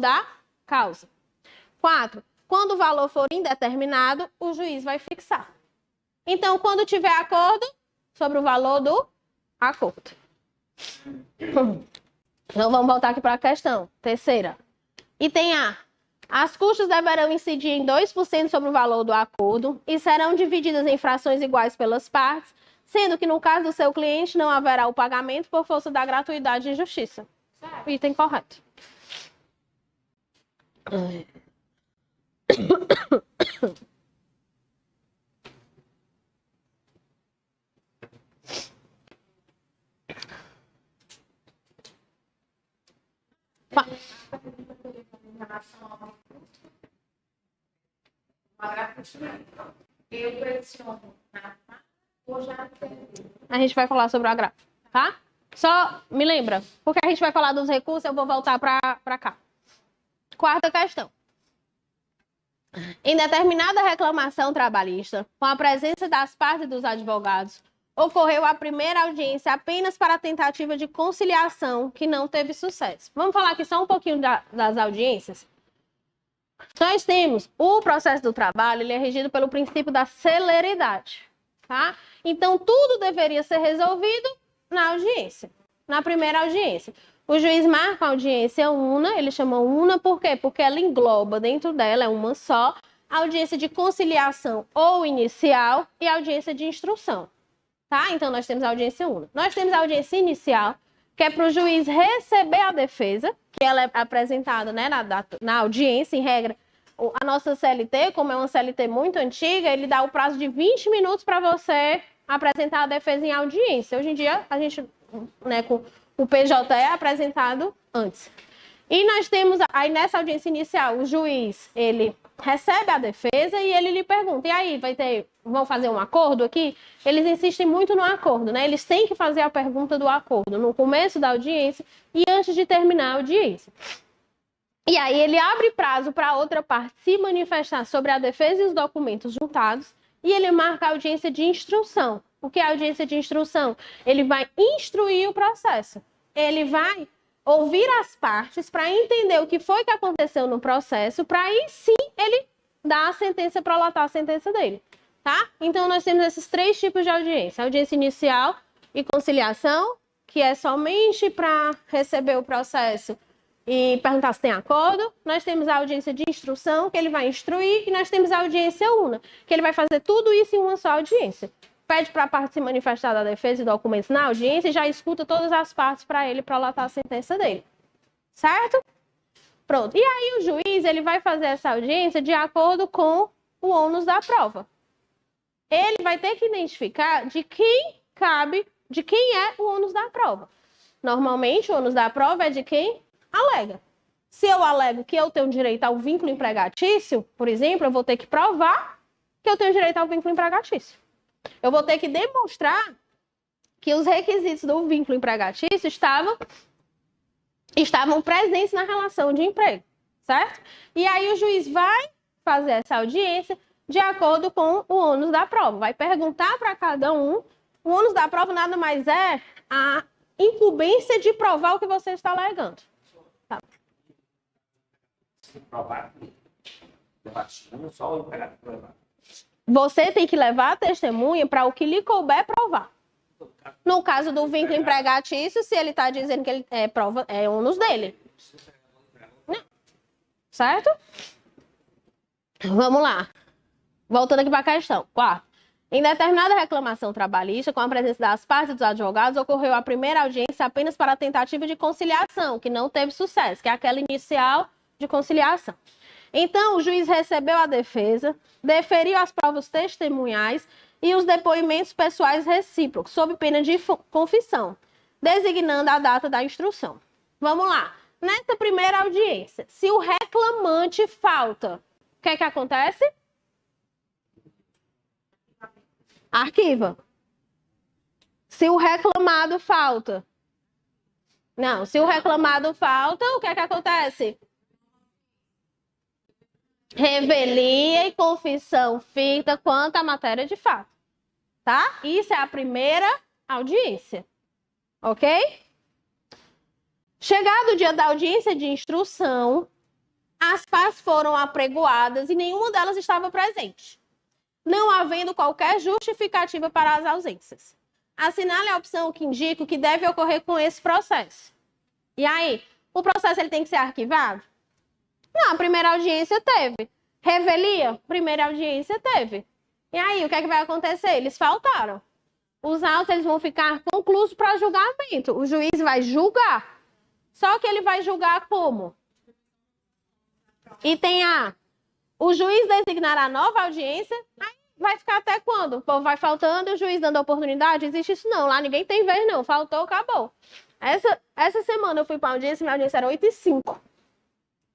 da causa. 4. Quando o valor for indeterminado, o juiz vai fixar. Então, quando tiver acordo, sobre o valor do acordo. Então, vamos voltar aqui para a questão. Terceira. Item A. As custas deverão incidir em 2% sobre o valor do acordo e serão divididas em frações iguais pelas partes, sendo que no caso do seu cliente não haverá o pagamento por força da gratuidade e injustiça. Item correto. Eu pressiono ou já A gente vai falar sobre o agravante, tá? Só me lembra, porque a gente vai falar dos recursos, eu vou voltar para cá. Quarta questão. Em determinada reclamação trabalhista, com a presença das partes e dos advogados, ocorreu a primeira audiência apenas para a tentativa de conciliação, que não teve sucesso. Vamos falar aqui só um pouquinho das audiências? Nós temos o processo do trabalho, ele é regido pelo princípio da celeridade, tá? Então, tudo deveria ser resolvido na audiência, na primeira audiência. O juiz marca a audiência una, ele chama una, por quê? Porque ela engloba dentro dela, é uma só, a audiência de conciliação ou inicial e a audiência de instrução, tá? Então, nós temos a audiência una. Nós temos a audiência inicial, que é para o juiz receber a defesa, que ela é apresentada, né, na audiência, em regra. A nossa CLT, como é uma CLT muito antiga, ele dá o prazo de 20 minutos para você apresentar a defesa em audiência. Hoje em dia, a gente, né, com o PJ é apresentado antes. E nós temos, aí nessa audiência inicial, o juiz, ele recebe a defesa e ele lhe pergunta, e aí, vão fazer um acordo aqui? Eles insistem muito no acordo, né? Eles têm que fazer a pergunta do acordo no começo da audiência e antes de terminar a audiência. E aí ele abre prazo para a outra parte se manifestar sobre a defesa e os documentos juntados e ele marca a audiência de instrução. O que é a audiência de instrução? Ele vai instruir o processo. Ele vai ouvir as partes para entender o que foi que aconteceu no processo, para aí sim ele dar a sentença, prolatar a sentença dele, tá? Então nós temos esses 3 tipos de audiência. Audiência inicial e conciliação, que é somente para receber o processo e perguntar se tem acordo. Nós temos a audiência de instrução, que ele vai instruir, e nós temos a audiência una, que ele vai fazer tudo isso em uma só audiência. Pede para a parte se manifestar da defesa e documentos na audiência e já escuta todas as partes para ele prolatar a sentença dele. Certo? Pronto. E aí o juiz, ele vai fazer essa audiência de acordo com o ônus da prova. Ele vai ter que identificar de quem é o ônus da prova. Normalmente, o ônus da prova é de quem alega. Se eu alego que eu tenho direito ao vínculo empregatício, por exemplo, eu vou ter que provar que eu tenho direito ao vínculo empregatício. Eu vou ter que demonstrar que os requisitos do vínculo empregatício estavam presentes na relação de emprego, certo? E aí o juiz vai fazer essa audiência de acordo com o ônus da prova. Vai perguntar para cada um. O ônus da prova nada mais é a incumbência de provar o que você está alegando. Tá. Provar. Só o empregado provar. Você tem que levar a testemunha para o que lhe couber provar. No caso do vínculo empregatício, se ele está dizendo que ele é ônus dele. Não. Certo? Vamos lá. Voltando aqui para a questão. 4. Em determinada reclamação trabalhista, com a presença das partes e dos advogados, ocorreu a primeira audiência apenas para a tentativa de conciliação, que não teve sucesso, que é aquela inicial de conciliação. Então, o juiz recebeu a defesa, deferiu as provas testemunhais e os depoimentos pessoais recíprocos, sob pena de confissão, designando a data da instrução. Vamos lá. Nessa primeira audiência, se o reclamante falta, o que é que acontece? Arquiva. Se o reclamado falta. Não, se o reclamado falta, o que é que acontece? Revelia e confissão fita quanto à matéria de fato. Tá? Isso é a primeira audiência. Ok? Chegado o dia da audiência de instrução, As partes foram apregoadas e nenhuma delas estava presente, não havendo qualquer justificativa para as ausências. Assinale a opção que indica o que deve ocorrer com esse processo. E aí, o processo ele tem que ser arquivado? Não, a primeira audiência teve. Revelia? Primeira audiência teve. E aí, o que é que vai acontecer? Eles faltaram. Os autos eles vão ficar conclusos para julgamento. O juiz vai julgar. Só que ele vai julgar como? Item A. O juiz designará nova audiência. Aí vai ficar até quando? O povo vai faltando e o juiz dando oportunidade? Existe isso não. Lá ninguém tem vez não. Faltou, acabou. Essa semana eu fui para a audiência, minha audiência era 8h05.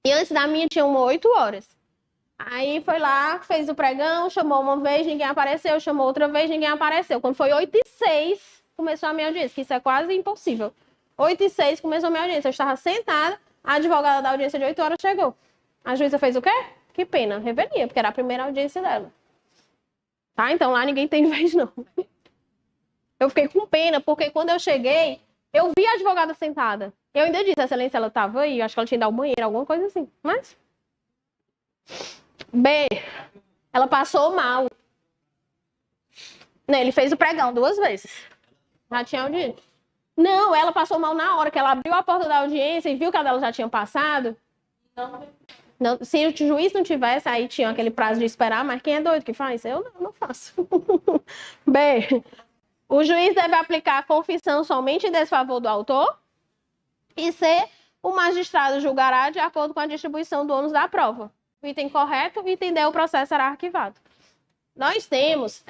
E antes da minha tinha 8 horas. Aí foi lá, fez o pregão, chamou uma vez, ninguém apareceu, chamou outra vez, ninguém apareceu. Quando foi 8h06, começou a minha audiência, que isso é quase impossível. 8h06 começou a minha audiência. Eu estava sentada, a advogada da audiência de 8 horas chegou. A juíza fez o quê? Que pena, revelia, porque era a primeira audiência dela. Tá? Então lá ninguém tem vez, não. Eu fiquei com pena, porque quando eu cheguei, eu vi a advogada sentada. Eu ainda disse, excelência, ela estava aí, acho que ela tinha ido ao banheiro, alguma coisa assim. Mas... B, ela passou mal. Não, ele fez o pregão 2 vezes. Já tinha audiência. Não, ela passou mal na hora que ela abriu a porta da audiência e viu que a dela já tinha passado. Não, se o juiz não tivesse, aí tinha aquele prazo de esperar, mas quem é doido que faz? Eu não faço. B, o juiz deve aplicar a confissão somente em desfavor do autor. E C, o magistrado julgará de acordo com a distribuição do ônus da prova. O item correto, o item D, o processo será arquivado. Nós temos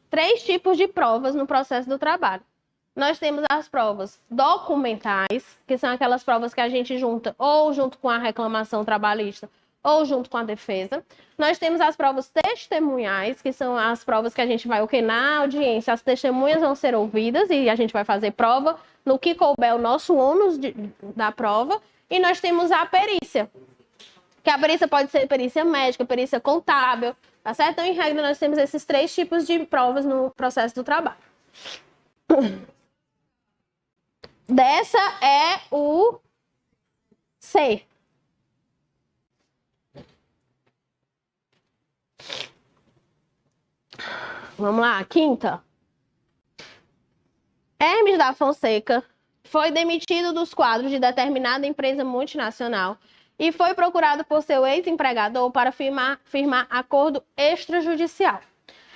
3 tipos de provas no processo do trabalho. Nós temos as provas documentais, que são aquelas provas que a gente junta ou junto com a reclamação trabalhista ou junto com a defesa. Nós temos as provas testemunhais, que são as provas que a gente vai, na audiência, as testemunhas vão ser ouvidas e a gente vai fazer prova no que couber o nosso ônus da prova. E nós temos a perícia, que a perícia pode ser perícia médica, perícia contábil, tá certo? Então, em regra, nós temos esses 3 tipos de provas no processo do trabalho. Dessa é o C. Vamos lá, quinta. Hermes da Fonseca foi demitido dos quadros de determinada empresa multinacional e foi procurado por seu ex-empregador para firmar acordo extrajudicial.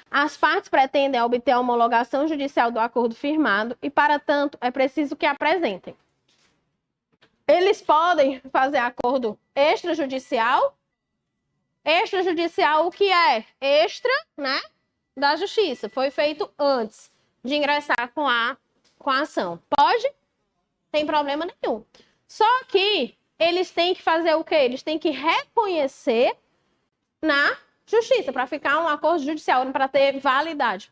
As partes pretendem obter a homologação judicial do acordo firmado e, para tanto, é preciso que apresentem. Eles podem fazer acordo extrajudicial. Extrajudicial, o que é? Extra, né, da justiça. Foi feito antes de ingressar com a ação. Pode? Tem problema nenhum. Só que eles têm que fazer o quê? Eles têm que reconhecer na justiça, para ficar um acordo judicial, para ter validade,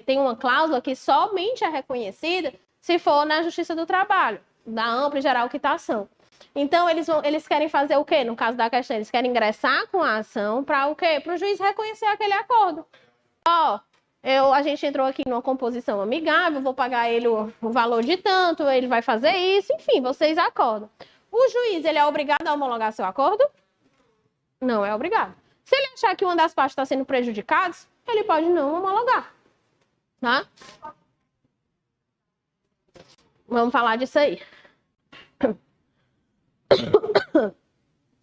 tem uma cláusula que somente é reconhecida se for na Justiça do Trabalho, da ampla e geral quitação. Então, eles querem fazer o quê? No caso da questão, eles querem ingressar com a ação para o quê? Para o juiz reconhecer aquele acordo. A gente entrou aqui numa composição amigável, vou pagar ele o valor de tanto, ele vai fazer isso, enfim, vocês acordam. O juiz, ele é obrigado a homologar seu acordo? Não é obrigado. Se ele achar que uma das partes está sendo prejudicada, ele pode não homologar. Tá? Vamos falar disso aí.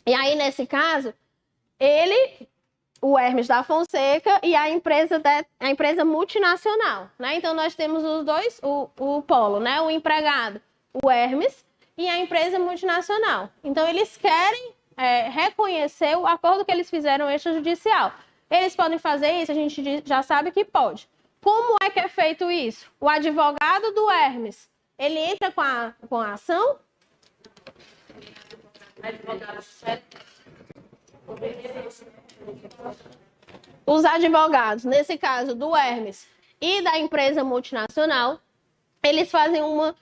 E aí, nesse caso, o Hermes da Fonseca e a empresa multinacional, né? Então, nós temos os dois, o polo, né? O empregado, o Hermes, e a empresa multinacional. Então, eles querem reconhecer o acordo que eles fizeram extrajudicial. Eles podem fazer isso, a gente já sabe que pode. Como é que é feito isso? O advogado do Hermes, ele entra com a ação? Os advogados, nesse caso do Hermes e da empresa multinacional, eles fazem uma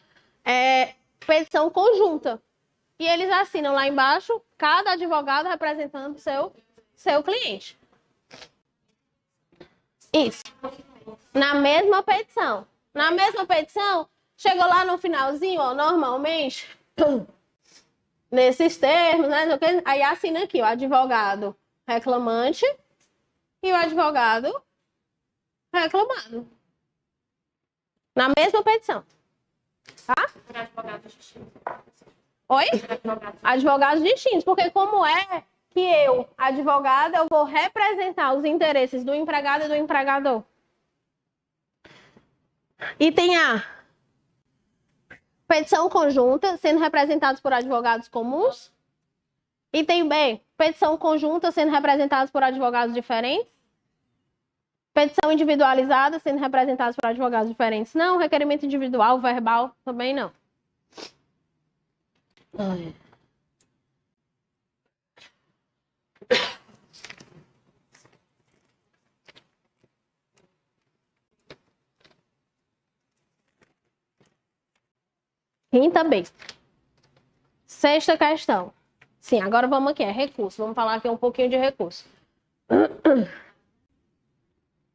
petição conjunta. E eles assinam lá embaixo, cada advogado representando seu cliente. Isso. Na mesma petição. Na mesma petição, chegou lá no finalzinho, normalmente, nesses termos, né? Aí assina aqui o advogado reclamante e o advogado reclamado. Na mesma petição. Tá? Oi? Advogados distintos. Porque como é que eu, advogada, eu vou representar os interesses do empregado e do empregador? Item A. Petição conjunta, sendo representados por advogados comuns. Item B. Petição conjunta, sendo representados por advogados diferentes. Petição individualizada, sendo representados por advogados diferentes. Não. Requerimento individual, verbal, também não. Ai. Quinta B. Sexta questão. Sim, agora vamos aqui, é recurso. Vamos falar aqui um pouquinho de recurso.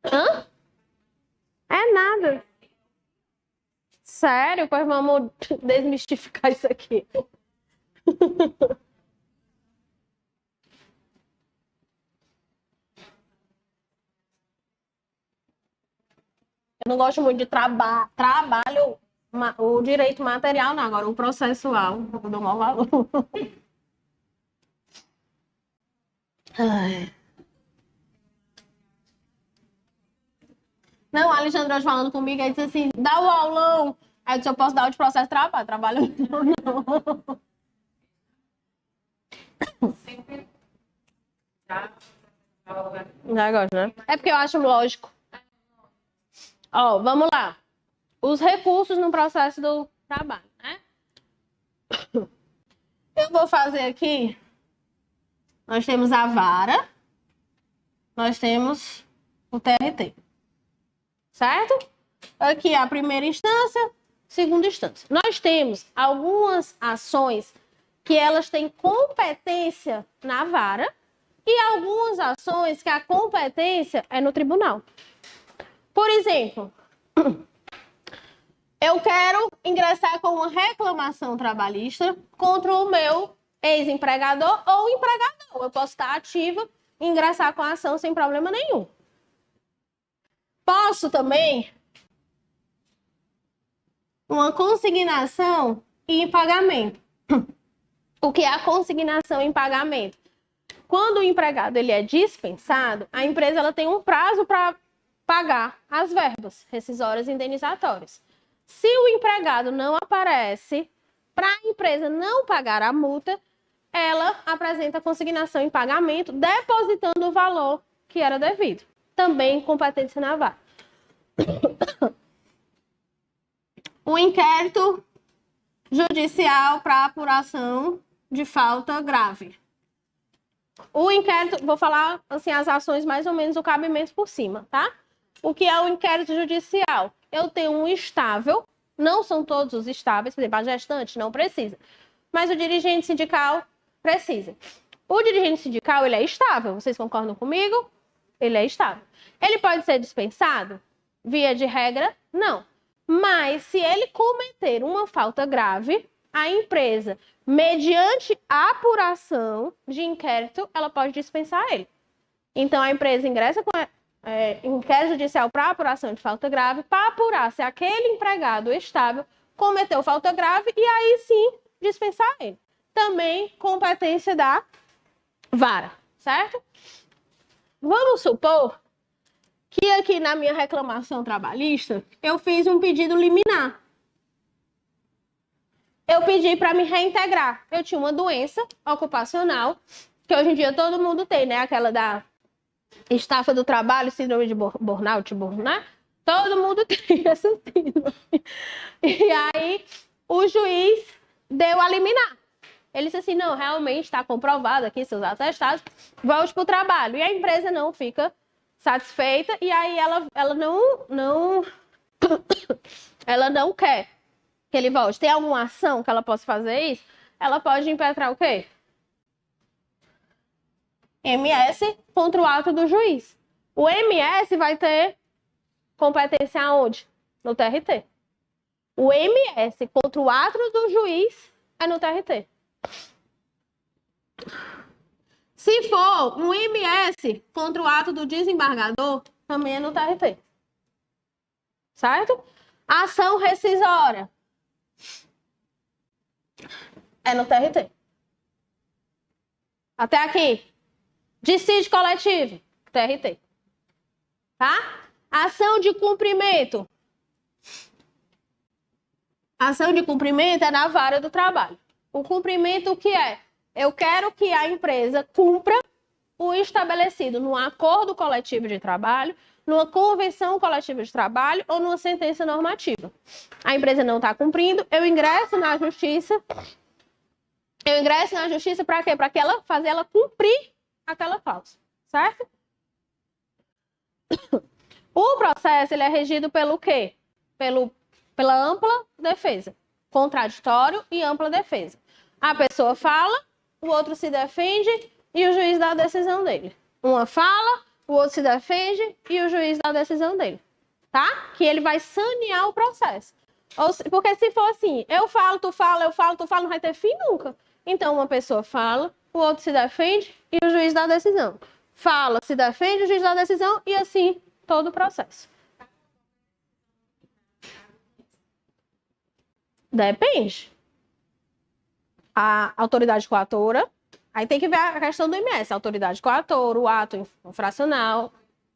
Hã? É nada. Sério? Pois vamos desmistificar isso aqui. Eu não gosto muito de trabalho, o direito material, não. Agora, o processual, eu dou mau valor. Ai. Não, a Alexandra hoje falando comigo, aí disse assim, dá o aulão. Aí eu disse, eu posso dar o de processo de trabalho não. Sempre. Já gosto, né? É porque eu acho lógico. Ó, vamos lá. Os recursos no processo do trabalho, né? Eu vou fazer aqui. Nós temos a vara. Nós temos o TRT. Certo? Aqui a primeira instância, segunda instância. Nós temos algumas ações que elas têm competência na vara e algumas ações que a competência é no tribunal. Por exemplo, eu quero ingressar com uma reclamação trabalhista contra o meu ex-empregador ou empregador. Eu posso estar ativa e ingressar com a ação sem problema nenhum. Posso também uma consignação em pagamento. O que é a consignação em pagamento? Quando o empregado ele é dispensado, a empresa ela tem um prazo para pagar as verbas rescisórias e indenizatórias. Se o empregado não aparece, para a empresa não pagar a multa, ela apresenta a consignação em pagamento, depositando o valor que era devido. Também competência na vara. O inquérito judicial para apuração de falta grave. O inquérito, vou falar assim as ações mais ou menos o cabimento por cima, tá? O que é o inquérito judicial? Eu tenho um estável, não são todos os estáveis, por exemplo, a gestante não precisa, mas o dirigente sindical precisa. O dirigente sindical, ele é estável, vocês concordam comigo? Ele é estável. Ele pode ser dispensado? Via de regra, não. Mas se ele cometer uma falta grave, a empresa, mediante apuração de inquérito, ela pode dispensar ele. Então, a empresa ingressa com inquérito judicial para apuração de falta grave, para apurar se aquele empregado estável cometeu falta grave e aí sim dispensar ele. Também competência da vara, certo? Vamos supor que aqui na minha reclamação trabalhista eu fiz um pedido liminar. Eu pedi para me reintegrar. Eu tinha uma doença ocupacional, que hoje em dia todo mundo tem, né? Aquela da estafa do trabalho, síndrome de burnout, né? Todo mundo tem essa síndrome. E aí, o juiz deu a liminar. Ele disse assim, não, realmente está comprovado aqui seus atestados, volte para o trabalho. E a empresa não fica satisfeita e aí ela não quer que ele volte. Tem alguma ação que ela possa fazer isso? Ela pode impetrar o quê? MS contra o ato do juiz. O MS vai ter competência aonde? No TRT. O MS contra o ato do juiz é no TRT. Se for um MS contra o ato do desembargador, também é no TRT. Certo? Ação rescisória. É no TRT. Até aqui. Dissídio coletivo. TRT. Tá? Ação de cumprimento. Ação de cumprimento é na vara do trabalho. O cumprimento, o que é? Eu quero que a empresa cumpra o estabelecido num acordo coletivo de trabalho, numa convenção coletiva de trabalho ou numa sentença normativa. A empresa não está cumprindo, eu ingresso na justiça. Eu ingresso na justiça para quê? Para que ela fazer ela cumprir aquela cláusula, certo? O processo ele é regido pelo quê? Pela ampla defesa, contraditório e ampla defesa. A pessoa fala, o outro se defende e o juiz dá a decisão dele. Uma fala, o outro se defende e o juiz dá a decisão dele. Tá? Que ele vai sanear o processo. Porque se for assim, eu falo, tu fala, eu falo, tu fala, não vai ter fim nunca. Então uma pessoa fala, o outro se defende e o juiz dá a decisão. Fala, se defende, o juiz dá a decisão e assim todo o processo. Depende. A autoridade coatora, aí tem que ver a questão do MS, a autoridade coatora, o ato infracional,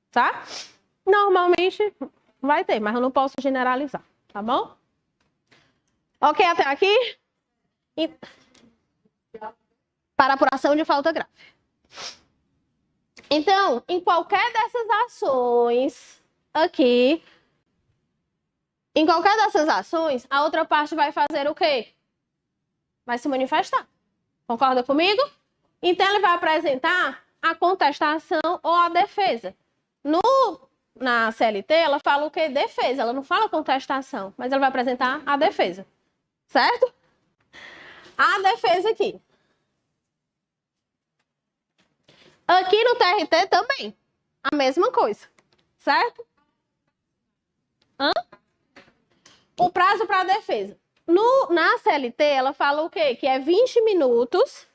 tá? Normalmente vai ter, mas eu não posso generalizar, tá bom? Ok até aqui? Para apuração de falta grave. Então, em qualquer dessas ações aqui, em qualquer dessas ações, a outra parte vai fazer o quê? Vai se manifestar. Concorda comigo? Então, ele vai apresentar a contestação ou a defesa. Na CLT, ela fala o quê? Defesa. Ela não fala contestação, mas ela vai apresentar a defesa. Certo? A defesa aqui. Aqui no TRT também. A mesma coisa. Certo? O prazo para a defesa. Na CLT, ela fala o quê? Que é 20 minutos.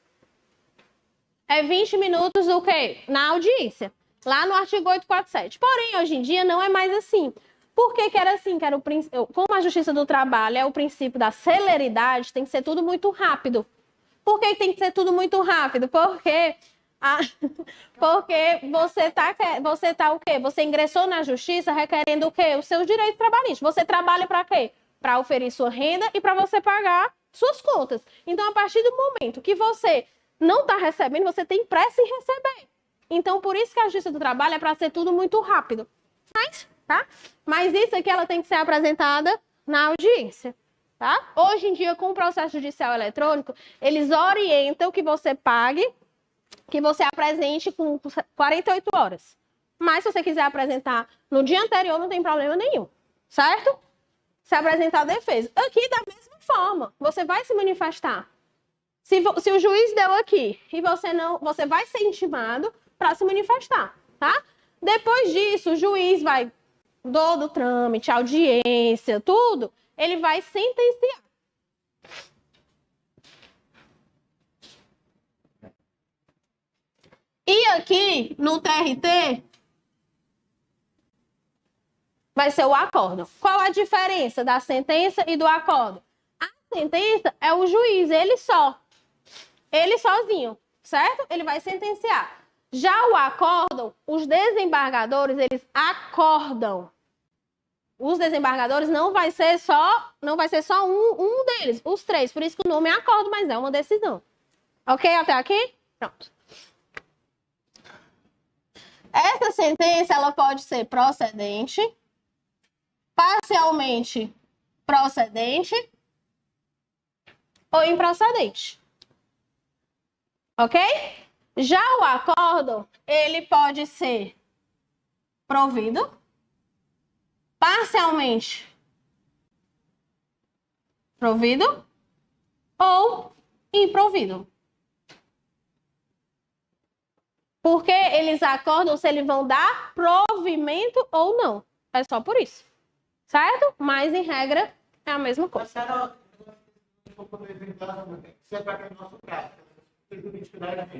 É 20 minutos do quê? Na audiência. Lá no artigo 847. Porém, hoje em dia, não é mais assim. Por que que era assim? Como a Justiça do Trabalho é o princípio da celeridade, tem que ser tudo muito rápido. Por que tem que ser tudo muito rápido? Porque você tá o quê? Você ingressou na justiça requerendo o quê? Os seus direitos trabalhistas. Você trabalha para quê? Para oferir sua renda e para você pagar suas contas. Então, a partir do momento que você não está recebendo, você tem pressa em receber. Então, por isso que a Justiça do Trabalho é para ser tudo muito rápido. Mas isso aqui ela tem que ser apresentada na audiência. Tá? Hoje em dia, com o processo judicial eletrônico, eles orientam que você pague, que você apresente com 48 horas. Mas se você quiser apresentar no dia anterior, não tem problema nenhum. Certo? Se apresentar a defesa. Aqui, da mesma forma, você vai se manifestar. Se o juiz deu aqui e você vai ser intimado para se manifestar, tá? Depois disso, o juiz vai do trâmite, audiência, tudo, ele vai sentenciar. E aqui, no TRT, vai ser o acórdão. Qual a diferença da sentença e do acórdão? A sentença é o juiz, ele sozinho, certo? Ele vai sentenciar. Já o acórdão, os desembargadores, eles acordam. Os desembargadores não vai ser só um deles, os três. Por isso que o nome é acordo, mas é uma decisão. Ok? Até aqui? Pronto. Essa sentença, ela pode ser procedente, parcialmente procedente ou improcedente. Ok? Já o acórdão, ele pode ser provido, parcialmente provido ou improvido. Porque eles acordam se eles vão dar provimento ou não. É só por isso. Certo? Mas, em regra, é a mesma coisa.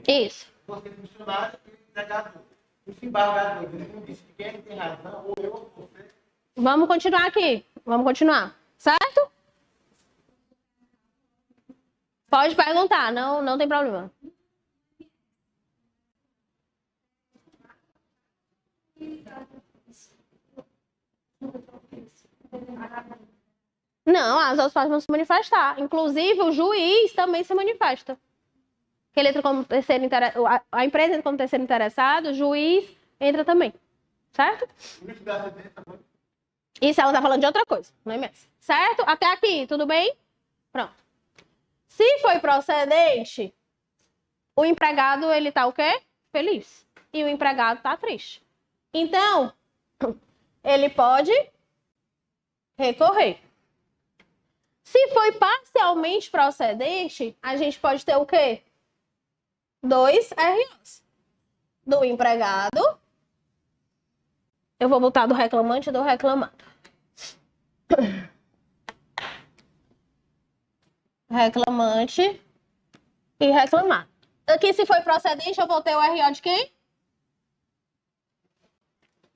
Isso. Você funcionário e empregador. O embargador, ele não disse que quem tem razão, ou eu ou você. Vamos continuar aqui. Vamos continuar. Certo? Pode perguntar, não tem problema. Não, as outras partes vão se manifestar. Inclusive, o juiz também se manifesta. Que ele entra como terceiro a empresa entra como terceiro interessado, o juiz entra também. Certo? Isso ela tá falando de outra coisa, não é mesmo? Certo? Até aqui, tudo bem? Pronto. Se foi procedente, o empregado, ele tá o quê? Feliz. E o empregado tá triste. Então, ele pode recorrer. Se foi parcialmente procedente, a gente pode ter o quê? 2 ROs. Do empregado. Eu vou botar do reclamante e do reclamado. Reclamante e reclamado. Aqui, se foi procedente, eu vou ter o RO de quem?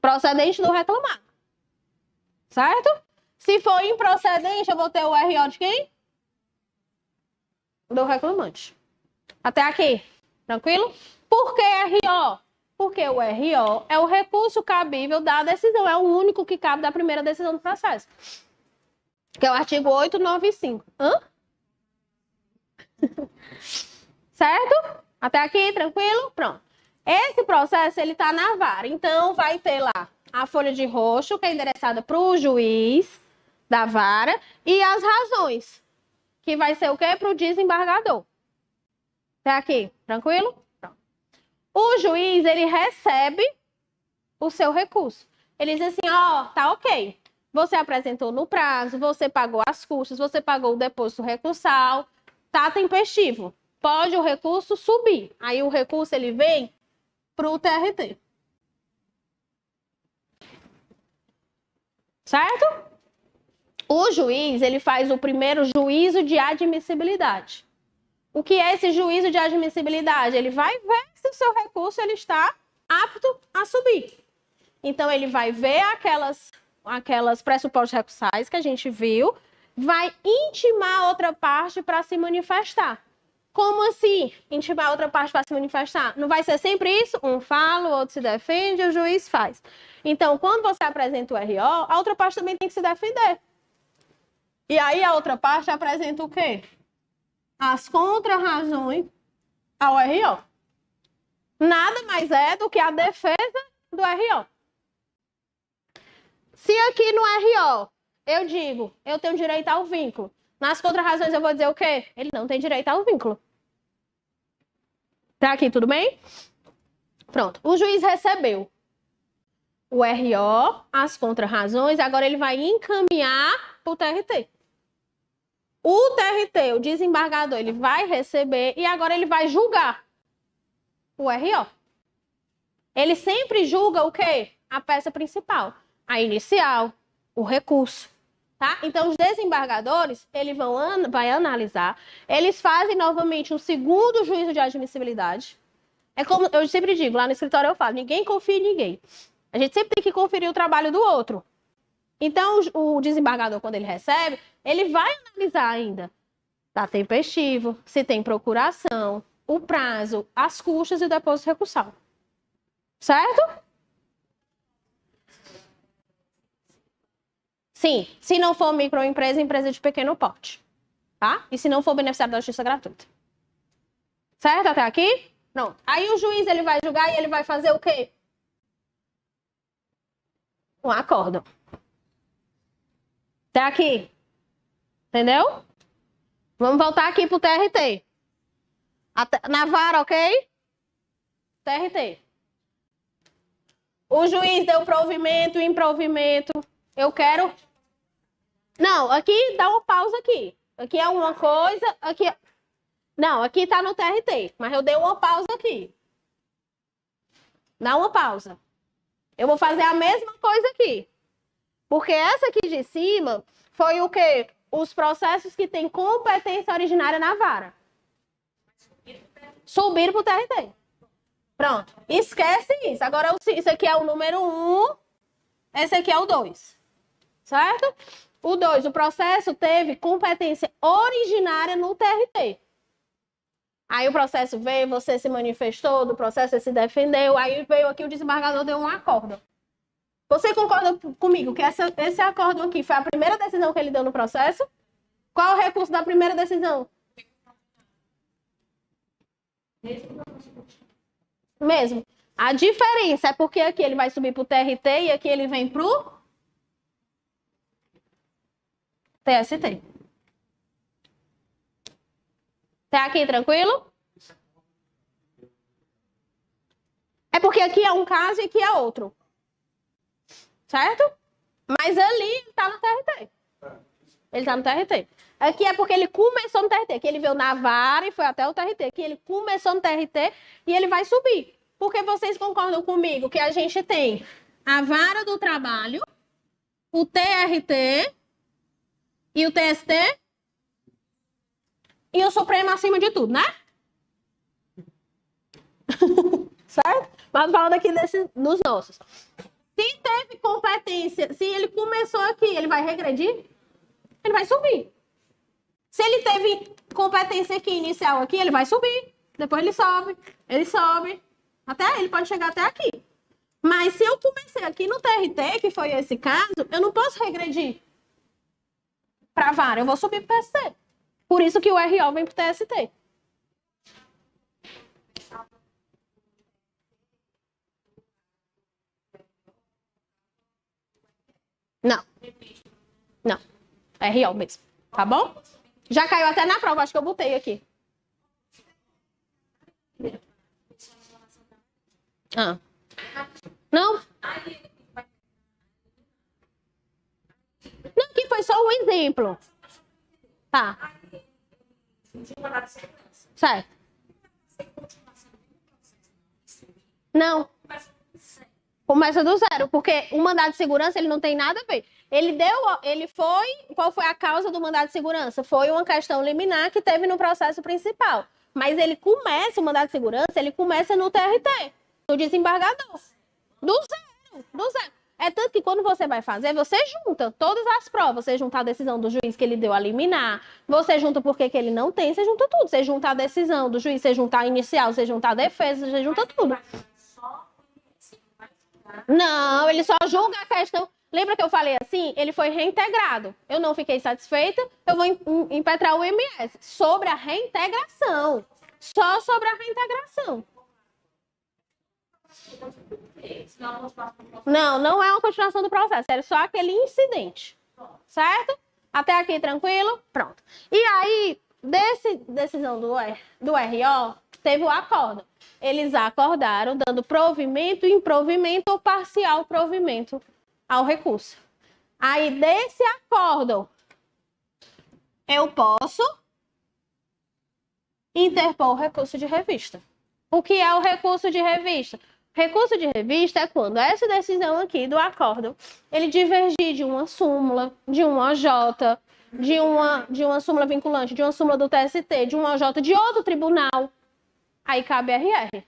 Procedente do reclamado. Certo? Se for improcedente, eu vou ter o RO de quem? Do reclamante. Até aqui. Tranquilo? Por que RO? Porque o RO é o recurso cabível da decisão. É o único que cabe da primeira decisão do processo. Que é o artigo 895. Hã? Certo? Até aqui, tranquilo? Pronto. Esse processo, ele tá na vara. Então, vai ter lá a folha de roxo, que é endereçada para o juiz da vara, e as razões, que vai ser o quê? Para o desembargador. Até aqui, tranquilo? Pronto. O juiz, ele recebe o seu recurso. Ele diz assim, ó, tá ok. Você apresentou no prazo, você pagou as custas, você pagou o depósito recursal, tá tempestivo. Pode o recurso subir. Aí o recurso, ele vem pro TRT. Certo? O juiz, ele faz o primeiro juízo de admissibilidade. O que é esse juízo de admissibilidade? Ele vai ver se o seu recurso ele está apto a subir. Então, ele vai ver aquelas pressupostos recursais que a gente viu, vai intimar a outra parte para se manifestar. Como assim intimar a outra parte para se manifestar? Não vai ser sempre isso? Um fala, o outro se defende, o juiz faz. Então, quando você apresenta o RO, a outra parte também tem que se defender. E aí, a outra parte apresenta o quê? As contrarrazões ao RO. Nada mais é do que a defesa do RO. Se aqui no RO eu digo, eu tenho direito ao vínculo, nas contrarrazões eu vou dizer o quê? Ele não tem direito ao vínculo. Tá aqui, tudo bem? Pronto. O juiz recebeu o RO, as contrarrazões, agora ele vai encaminhar para o TRT. O TRT, o desembargador, ele vai receber e agora ele vai julgar o RO. Ele sempre julga o quê? A peça principal, a inicial, o recurso, tá? Então, os desembargadores, eles vai analisar, eles fazem novamente um segundo juízo de admissibilidade. É como eu sempre digo, lá no escritório eu falo, ninguém confia em ninguém. A gente sempre tem que conferir o trabalho do outro. Então, o desembargador, quando ele recebe, ele vai analisar ainda. Tá tempestivo, se tem procuração, o prazo, as custas e o depósito recursal. Certo? Sim, se não for microempresa, empresa de pequeno porte. Tá? E se não for beneficiário da justiça gratuita. Certo? Até aqui? Pronto. Aí o juiz, ele vai julgar e ele vai fazer o quê? Um acórdão. Até aqui. Entendeu? Vamos voltar aqui pro TRT. Na vara, ok? TRT. O juiz deu provimento, improvimento. Eu quero... Não, aqui dá uma pausa aqui. Aqui é uma coisa, aqui... Não, aqui tá no TRT, mas eu dei uma pausa aqui. Dá uma pausa. Eu vou fazer a mesma coisa aqui. Porque essa aqui de cima foi o quê? Os processos que têm competência originária na vara. Subir pro TRT. Pronto. Esquece isso. Agora, isso aqui é o número 1. Esse aqui é o 2. Certo? O 2, o processo teve competência originária no TRT. Aí o processo veio, você se manifestou, do processo você se defendeu, aí veio aqui o desembargador deu um acórdão. Você concorda comigo que esse acórdão aqui foi a primeira decisão que ele deu no processo? Qual é o recurso da primeira decisão? Mesmo. A diferença é porque aqui ele vai subir para o TRT e aqui ele vem para o TST. Tá aqui tranquilo? É porque aqui é um caso e aqui é outro. Certo? Mas ali tá no TRT. Ele tá no TRT. Aqui é porque ele começou no TRT. Aqui ele veio na vara e foi até o TRT. Aqui ele começou no TRT e ele vai subir. Porque vocês concordam comigo que a gente tem a vara do trabalho, o TRT e o TST e o Supremo acima de tudo, né? Certo? Mas falando aqui dos nossos. Se teve competência, se ele começou aqui, ele vai regredir? Ele vai subir. Se ele teve competência aqui, inicial aqui, ele vai subir. Depois ele sobe. Ele pode chegar até aqui. Mas se eu comecei aqui no TRT, que foi esse caso, eu não posso regredir para a vara. Eu vou subir para o TST. Por isso que o RO vem para o TST. Não. Não. RO mesmo. Tá bom? Já caiu até na prova. Acho que eu botei aqui. Ah. Não. Não, aqui foi só um exemplo. Tá. Certo. Não. Começa do zero, porque o mandado de segurança ele não tem nada a ver. Qual foi a causa do mandado de segurança? Foi uma questão liminar que teve no processo principal. Mas o mandado de segurança, ele começa no TRT, no desembargador. Do zero. É tanto que quando você vai fazer, você junta todas as provas. Você junta a decisão do juiz que ele deu a liminar, você junta porque que ele não tem, você junta tudo. Você junta a decisão do juiz, você junta a inicial, você junta a defesa, você junta tudo. Não, ele só julga a questão. Lembra que eu falei assim? Ele foi reintegrado. Eu não fiquei satisfeita, eu vou impetrar o MS sobre a reintegração. Só sobre a reintegração. Não é uma continuação do processo, é só aquele incidente. Certo? Até aqui tranquilo? Pronto. E aí, decisão do RO, teve o acordo. Eles acordaram dando provimento, improvimento ou parcial provimento ao recurso. Aí, desse acordo, eu posso interpor o recurso de revista. O que é o recurso de revista? Recurso de revista é quando essa decisão aqui do acordo, ele divergir de uma súmula, de um OJ, de uma súmula vinculante, de uma súmula do TST, de um OJ de outro tribunal. Aí cabe RR.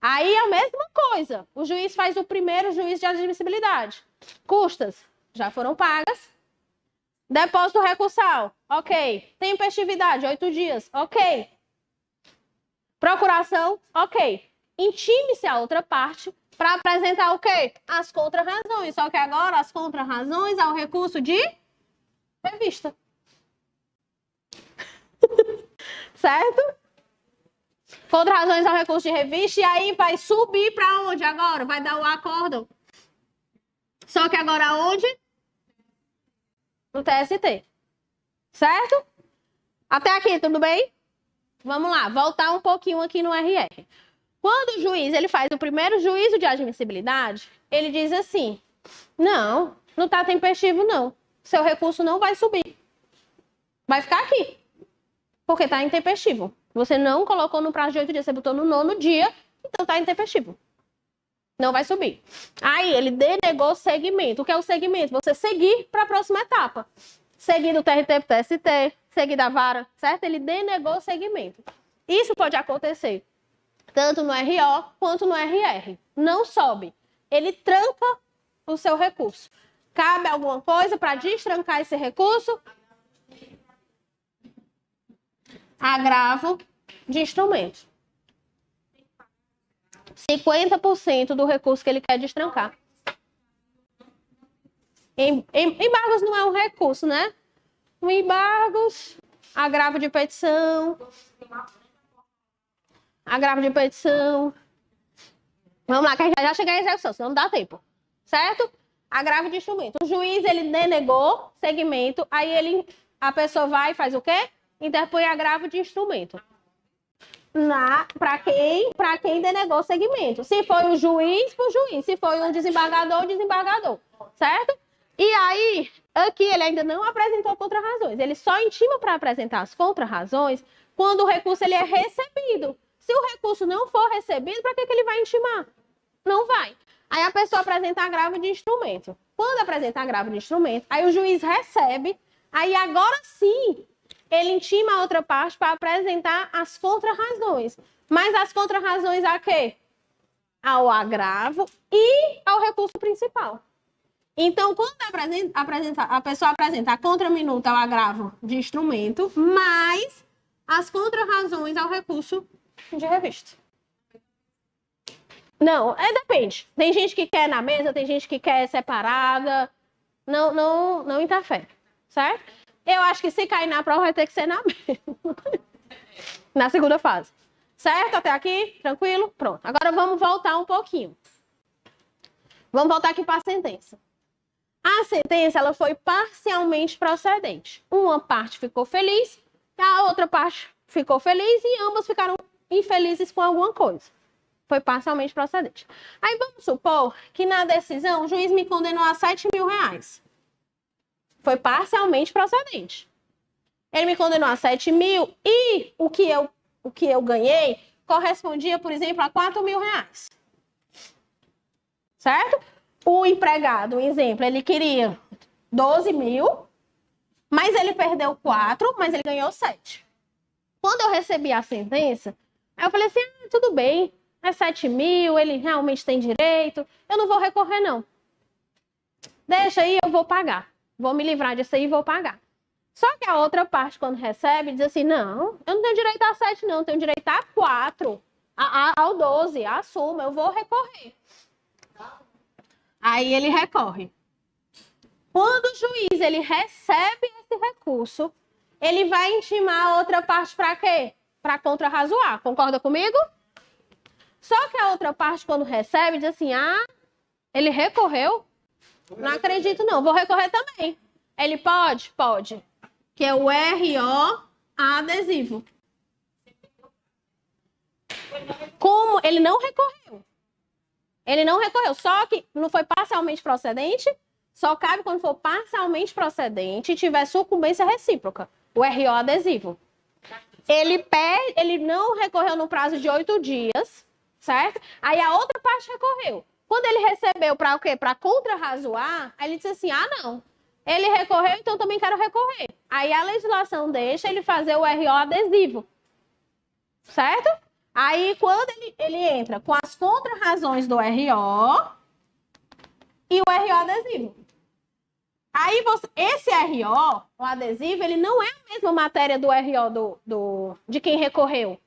Aí é a mesma coisa. O juiz faz o primeiro juízo de admissibilidade. Custas já foram pagas. Depósito recursal. Ok. Tempestividade, 8 dias. Ok. Procuração. Ok. Intime-se a outra parte para apresentar o quê? As contrarrazões. Só que agora as contrarrazões ao recurso de revista. Certo? Contrarrazões ao recurso de revista, e aí vai subir para onde agora? Vai dar o acórdão. Só que agora onde? No TST. Certo? Até aqui, tudo bem? Vamos lá, voltar um pouquinho aqui no RR. Quando o juiz ele faz o primeiro juízo de admissibilidade, ele diz assim, não está tempestivo não. Seu recurso não vai subir. Vai ficar aqui. Porque está intempestivo. Você não colocou no prazo de 8 dias, você botou no 9º dia, então está intempestivo. Não vai subir. Aí ele denegou segmento. O que é o segmento? Você seguir para a próxima etapa. Seguir do TRT para o TST, seguir da vara, certo? Ele denegou segmento. Isso pode acontecer tanto no RO quanto no RR. Não sobe. Ele tranca o seu recurso. Cabe alguma coisa para destrancar esse recurso? Agravo de instrumento. 50% do recurso que ele quer destrancar. Embargos não é um recurso, né? Embargos, agravo de petição. Agravo de petição. Vamos lá, que a gente já chega à execução, senão não dá tempo. Certo? Agravo de instrumento. O juiz, ele denegou segmento, aí a pessoa vai e faz o quê? Interpõe agravo de instrumento. Para quem denegou segmento. Se foi o juiz, pro juiz. Se foi um desembargador, desembargador. Certo? E aí, aqui ele ainda não apresentou contrarrazões. Ele só intima para apresentar as contrarrazões quando o recurso ele é recebido. Se o recurso não for recebido, para que ele vai intimar? Não vai. Aí a pessoa apresenta agravo de instrumento. Quando apresenta agravo de instrumento, aí o juiz recebe, aí agora sim ele intima a outra parte para apresentar as contrarrazões. Mas as contrarrazões a quê? Ao agravo e ao recurso principal. Então, quando a pessoa apresenta a contraminuta ao agravo de instrumento, mais as contrarrazões ao recurso de revista. Não, depende. Tem gente que quer na mesa, tem gente que quer separada. Não interfere, certo? Eu acho que se cair na prova vai ter que ser na mesa. Na segunda fase. Certo? Até aqui? Tranquilo? Pronto. Agora vamos voltar um pouquinho. Vamos voltar aqui para a sentença. A sentença ela foi parcialmente procedente. Uma parte ficou feliz, a outra parte ficou feliz e ambas ficaram infelizes com alguma coisa. Foi parcialmente procedente. Aí vamos supor que na decisão o juiz me condenou a R$7.000. Foi parcialmente procedente. Ele me condenou a 7.000 e o que eu ganhei correspondia, por exemplo, a R$4.000. Certo? O empregado, um exemplo, ele queria 12.000, mas ele perdeu 4, mas ele ganhou 7. Quando eu recebi a sentença, aí eu falei assim, tudo bem, é 7.000, ele realmente tem direito, eu não vou recorrer não. Deixa aí, eu vou pagar. Vou me livrar disso aí e vou pagar. Só que a outra parte, quando recebe, diz assim, não, eu não tenho direito a 7 não, eu tenho direito a 4, ao 12, a soma, eu vou recorrer. Aí ele recorre. Quando o juiz ele recebe esse recurso, ele vai intimar a outra parte para quê? Para contrarrazoar. Concorda comigo? Só que a outra parte, quando recebe, diz assim, ele recorreu? Não acredito não, vou recorrer também. Ele pode? Pode. Que é o RO adesivo. Como ele não recorreu? Ele não recorreu, só que não foi parcialmente procedente, só cabe quando for parcialmente procedente e tiver sucumbência recíproca, o RO adesivo. Ele não recorreu no prazo de 8 dias, certo? Aí a outra parte recorreu. Quando ele recebeu para o quê? Para contrarrazoar, aí ele disse assim, não, ele recorreu, então também quero recorrer. Aí a legislação deixa ele fazer o RO adesivo, certo? Aí, quando ele entra com as contrarrazões do RO e o RO adesivo. Aí, esse RO, o adesivo, ele não é a mesma matéria do RO de quem recorreu.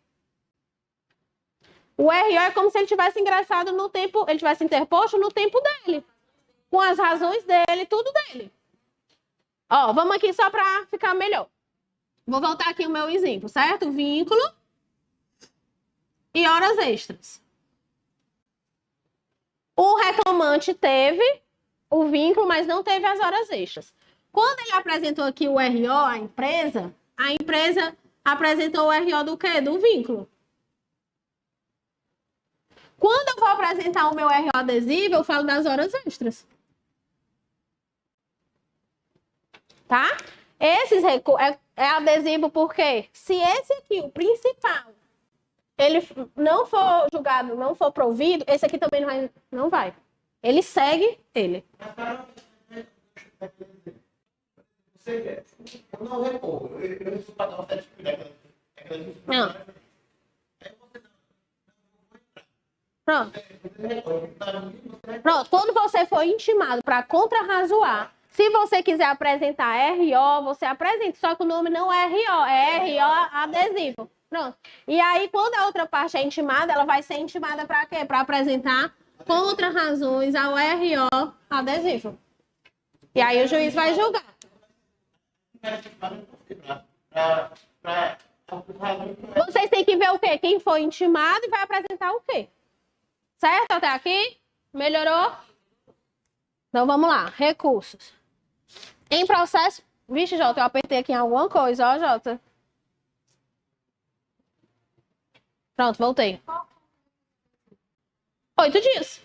O RO é como se ele tivesse ingressado no tempo, ele tivesse interposto no tempo dele. Com as razões dele, tudo dele. Ó, vamos aqui só para ficar melhor. Vou voltar aqui o meu exemplo, certo? Vínculo e horas extras. O reclamante teve o vínculo, mas não teve as horas extras. Quando ele apresentou aqui o RO, a empresa apresentou o RO do quê? Do vínculo. Quando eu vou apresentar o meu RO adesivo, eu falo das horas extras. Tá? Esses recursos é adesivo porque se esse aqui, o principal, ele não for julgado, não for provido, esse aqui também não vai. Ele segue ele. Eu não recorro. Eu não preciso pagar uma série de Não. Pronto. Pronto, quando você for intimado para contrarrazoar, se você quiser apresentar RO, você apresenta, só que o nome não é RO, é RO adesivo. Pronto. E aí, quando a outra parte é intimada, ela vai ser intimada para quê? Para apresentar contrarrazões ao RO adesivo. E aí o juiz vai julgar. Vocês têm que ver o quê? Quem foi intimado e vai apresentar o quê? Certo? Até aqui? Melhorou? Então vamos lá. Recursos. Em processo... Vixe, Jota, eu apertei aqui em alguma coisa, ó, Jota. Pronto, voltei. 8 dias.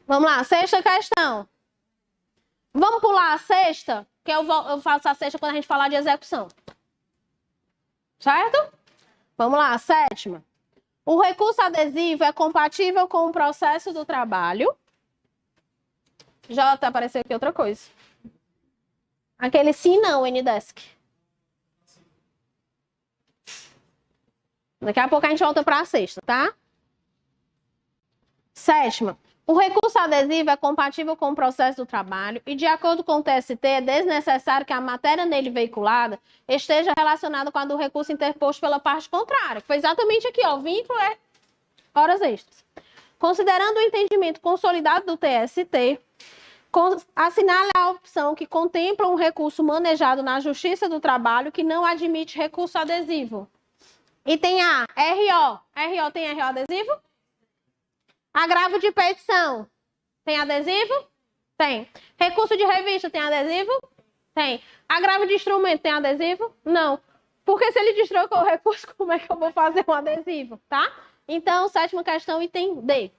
Vamos lá, sexta questão. Vamos pular a sexta, que eu faço a sexta quando a gente falar de execução. Certo? Vamos lá, sétima. O recurso adesivo é compatível com o processo do trabalho. Jota, apareceu aqui outra coisa. Aquele sim, não, Ndesk. Daqui a pouco a gente volta para a sexta, tá? Sétima. O recurso adesivo é compatível com o processo do trabalho e, de acordo com o TST, é desnecessário que a matéria nele veiculada esteja relacionada com a do recurso interposto pela parte contrária. Foi exatamente aqui, ó, vínculo é horas extras. Considerando o entendimento consolidado do TST, assinale a opção que contempla um recurso manejado na Justiça do Trabalho que não admite recurso adesivo. Item A, RO. RO tem RO adesivo? Agravo de petição. Tem adesivo? Tem. Recurso de revista tem adesivo? Tem. Agravo de instrumento tem adesivo? Não. Porque se ele destrocou o recurso, como é que eu vou fazer um adesivo, tá? Então, sétima questão, item D.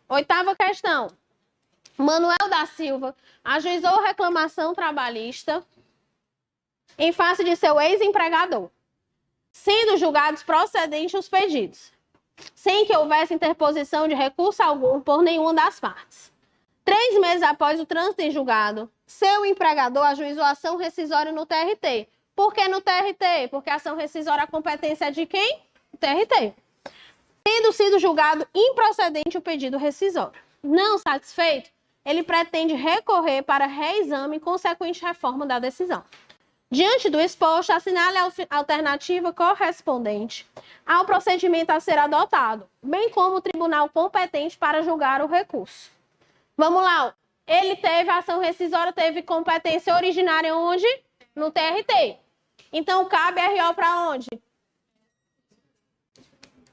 Oitava questão. Manuel da Silva ajuizou reclamação trabalhista em face de seu ex-empregador, sendo julgados procedentes os pedidos, sem que houvesse interposição de recurso algum por nenhuma das partes. 3 meses após o trânsito em julgado, seu empregador ajuizou ação rescisória no TRT. Por que no TRT? Porque a ação rescisória, a competência é de quem? O TRT. Tendo sido julgado improcedente o pedido rescisório. Não satisfeito, ele pretende recorrer para reexame e consequente reforma da decisão. Diante do exposto, assinale a alternativa correspondente ao procedimento a ser adotado, bem como o tribunal competente para julgar o recurso. Vamos lá. Ele teve a ação rescisória, teve competência originária onde? No TRT. Então, cabe RO para onde?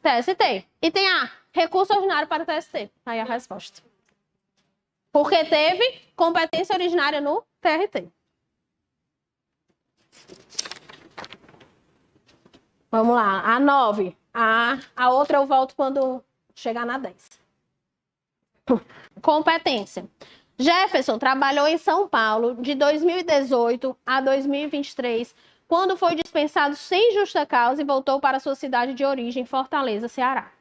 TST. E tem A, recurso ordinário para o TST. Aí a resposta. Porque teve competência originária no TRT. Vamos lá, a 9. A outra eu volto quando chegar na 10. Competência. Jefferson trabalhou em São Paulo de 2018 a 2023, quando foi dispensado sem justa causa e voltou para sua cidade de origem, Fortaleza, Ceará.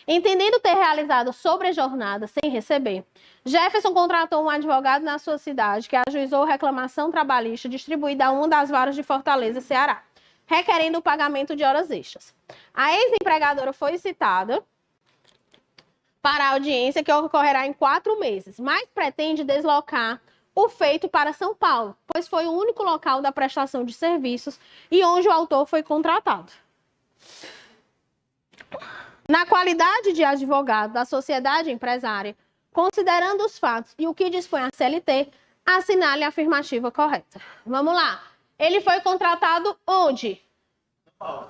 Entendendo ter realizado sobrejornada sem receber, Jefferson contratou um advogado na sua cidade que ajuizou reclamação trabalhista distribuída a uma das varas de Fortaleza, Ceará, requerendo o pagamento de horas extras. A ex-empregadora foi citada para a audiência que ocorrerá em 4 meses, mas pretende deslocar o feito para São Paulo, pois foi o único local da prestação de serviços e onde o autor foi contratado. Na qualidade de advogado da sociedade empresária, considerando os fatos e o que dispõe a CLT, assinale a afirmativa correta. Vamos lá. Ele foi contratado onde?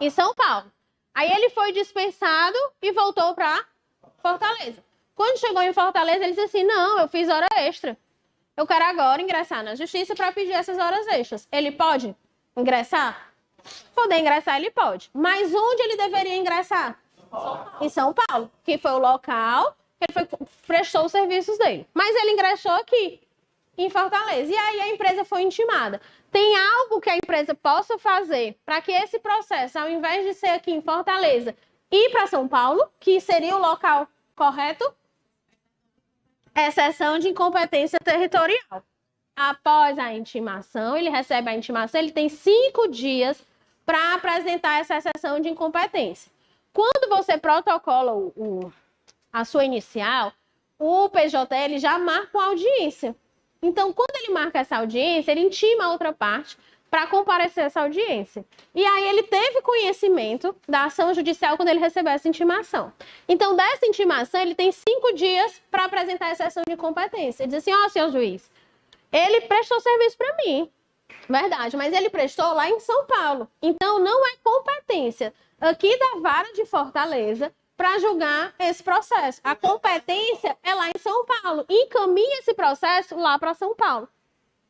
Em São Paulo. Aí ele foi dispensado e voltou para Fortaleza. Quando chegou em Fortaleza, ele disse assim, não, eu fiz hora extra. Eu quero agora ingressar na justiça para pedir essas horas extras. Ele pode ingressar? Poder ingressar, ele pode. Mas onde ele deveria ingressar? Em São Paulo, que foi o local que ele prestou os serviços dele. Mas ele ingressou aqui, em Fortaleza. E aí a empresa foi intimada. Tem algo que a empresa possa fazer para que esse processo, ao invés de ser aqui em Fortaleza, ir para São Paulo, que seria o local correto? Exceção de incompetência territorial. Após a intimação, ele recebe a intimação, ele tem 5 dias para apresentar essa exceção de incompetência. Quando você protocola a sua inicial, o PJL já marca uma audiência. Então, quando ele marca essa audiência, ele intima a outra parte para comparecer a essa audiência. E aí ele teve conhecimento da ação judicial quando ele recebeu essa intimação. Então, dessa intimação, ele tem 5 dias para apresentar a exceção de incompetência. Ele diz assim, ó, senhor juiz, ele prestou serviço para mim. Verdade, mas ele prestou lá em São Paulo. Então, não é competência aqui da Vara de Fortaleza para julgar esse processo. A competência é lá em São Paulo. Encaminha esse processo lá para São Paulo.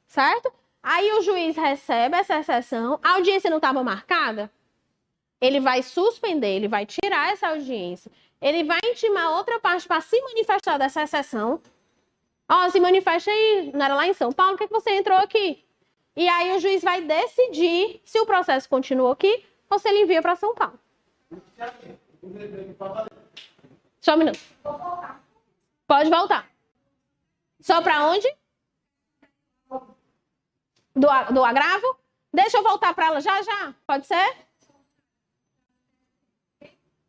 Certo? Aí o juiz recebe essa exceção. A audiência não estava marcada? Ele vai suspender, ele vai tirar essa audiência. Ele vai intimar outra parte para se manifestar dessa exceção. Ó, se manifesta aí, não era lá em São Paulo, por que você entrou aqui? E aí o juiz vai decidir se o processo continua aqui ou se ele envia para São Paulo. Só um minuto. Pode voltar. Só para onde? Do agravo? Deixa eu voltar para ela já. Pode ser?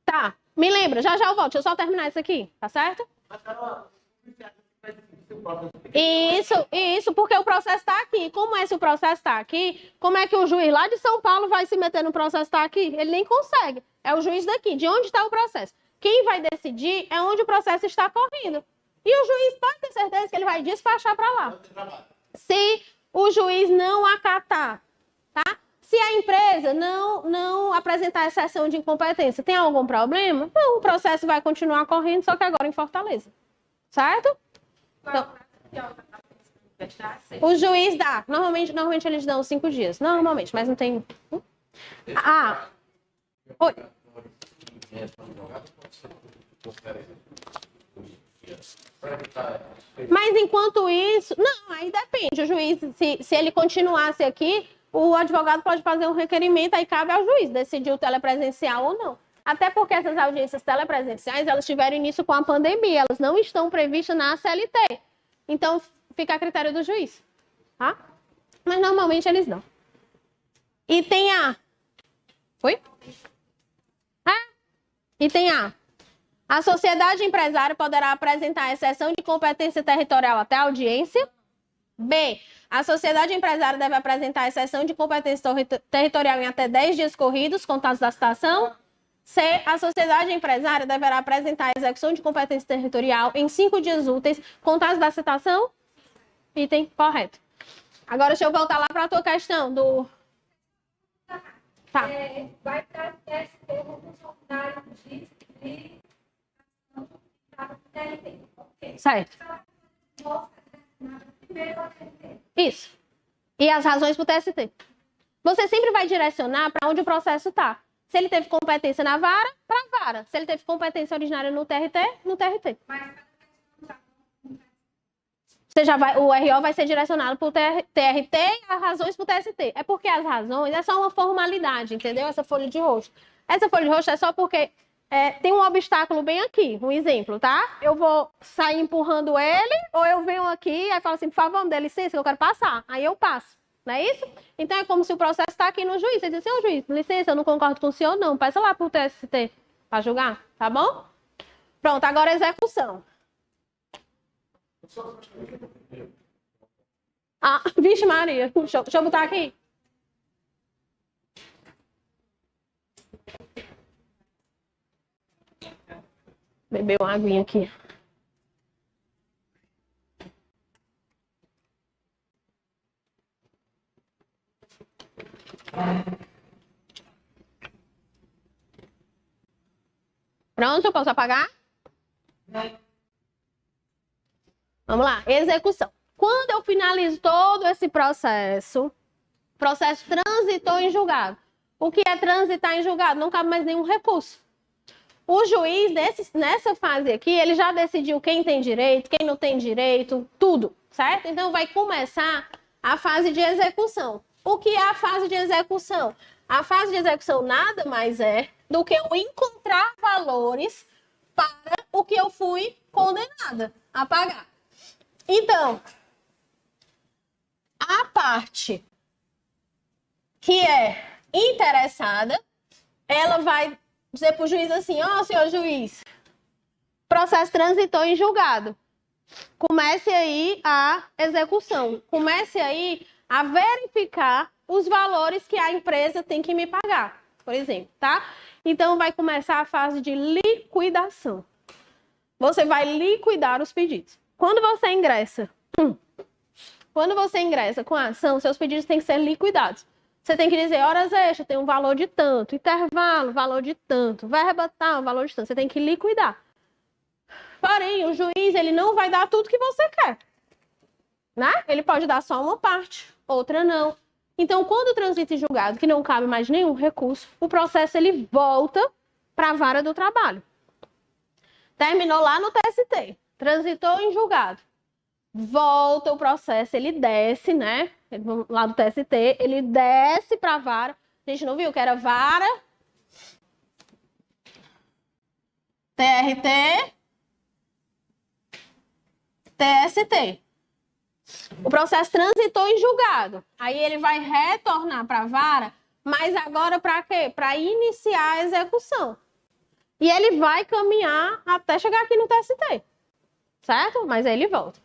Tá. Me lembra, já eu volto. Deixa eu só terminar isso aqui, tá certo? Isso, porque o processo está aqui. Como é se o processo está aqui? Como é que o juiz lá de São Paulo vai se meter no processo está aqui? Ele nem consegue. É o juiz daqui. De onde está o processo? Quem vai decidir é onde o processo está correndo. E o juiz pode ter certeza que ele vai despachar para lá. Se o juiz não acatar, tá? Se a empresa não apresentar exceção de incompetência, tem algum problema? Não, o processo vai continuar correndo, só que agora em Fortaleza. Certo? Então, o juiz dá. Normalmente eles dão 5 dias. Normalmente, mas não tem... Oi. Mas enquanto isso... Não, aí depende. O juiz, se ele continuasse aqui, o advogado pode fazer um requerimento, aí cabe ao juiz decidir o telepresencial ou não. Até porque essas audiências telepresenciais, elas tiveram início com a pandemia, elas não estão previstas na CLT. Então, fica a critério do juiz, tá? Mas normalmente eles dão. E tem Oi? E tem a sociedade empresária poderá apresentar exceção de competência territorial até a audiência. B, a sociedade empresária deve apresentar exceção de competência territorial em até 10 dias corridos, contados da citação. C, a sociedade empresária deverá apresentar a execução de competência territorial em 5 dias úteis, contados da citação. Item correto. Agora, deixa eu voltar lá para a tua questão do... Tá. Vai para o teste como funcionário de Certo. Isso. E as razões para o TST. Você sempre vai direcionar para onde o processo está. Se ele teve competência na vara, para a vara. Se ele teve competência originária no TRT, no TRT. O RO vai ser direcionado para o TRT e as razões para o TST. É porque as razões é só uma formalidade, entendeu? Essa folha de rosto. Essa folha de rosto é só porque tem um obstáculo bem aqui. Um exemplo, tá? Eu vou sair empurrando ele, ou eu venho aqui e falo assim, por favor, me dê licença, eu quero passar. Aí eu passo. Não é isso? Então é como se o processo está aqui no juiz. Você diz assim, juiz, licença, eu não concordo com o senhor, não. Peça lá para o TST para julgar, tá bom? Pronto, agora execução. Vixe Maria, deixa eu botar aqui. Beber uma aguinha aqui. Pronto, posso apagar? Vamos lá, execução. Quando eu finalizo todo esse processo, o processo transitou em julgado. O que é transitar em julgado? Não cabe mais nenhum recurso. O juiz, nessa fase aqui, ele já decidiu quem tem direito, quem não tem direito, tudo, certo? Então, vai começar a fase de execução. O que é a fase de execução? A fase de execução nada mais é do que eu encontrar valores para o que eu fui condenada a pagar. Então, a parte que é interessada, ela vai dizer para o juiz assim, ó, senhor juiz, Processo transitou em julgado. Comece aí a execução. Comece aí a verificar os valores que a empresa tem que me pagar, por exemplo, tá? Então, vai começar a fase de liquidação. Você vai liquidar os pedidos. Quando você ingressa com a ação, seus pedidos têm que ser liquidados. Você tem que dizer, horas extras, tem um valor de tanto, intervalo, valor de tanto, verba tal, valor de tanto. Você tem que liquidar. Porém, o juiz, ele não vai dar tudo que você quer, né? Ele pode dar só uma parte, outra não. Então, quando transita em julgado, que não cabe mais nenhum recurso, o processo, ele volta para a vara do trabalho. Terminou lá no TST, transitou em julgado. Volta o processo, ele desce, né? Lá do TST, ele desce para a vara. A gente não viu que era vara, TRT, TST. O processo transitou em julgado. Aí ele vai retornar para a vara, mas agora para quê? Para iniciar a execução. E ele vai caminhar até chegar aqui no TST. Certo? Mas aí ele volta.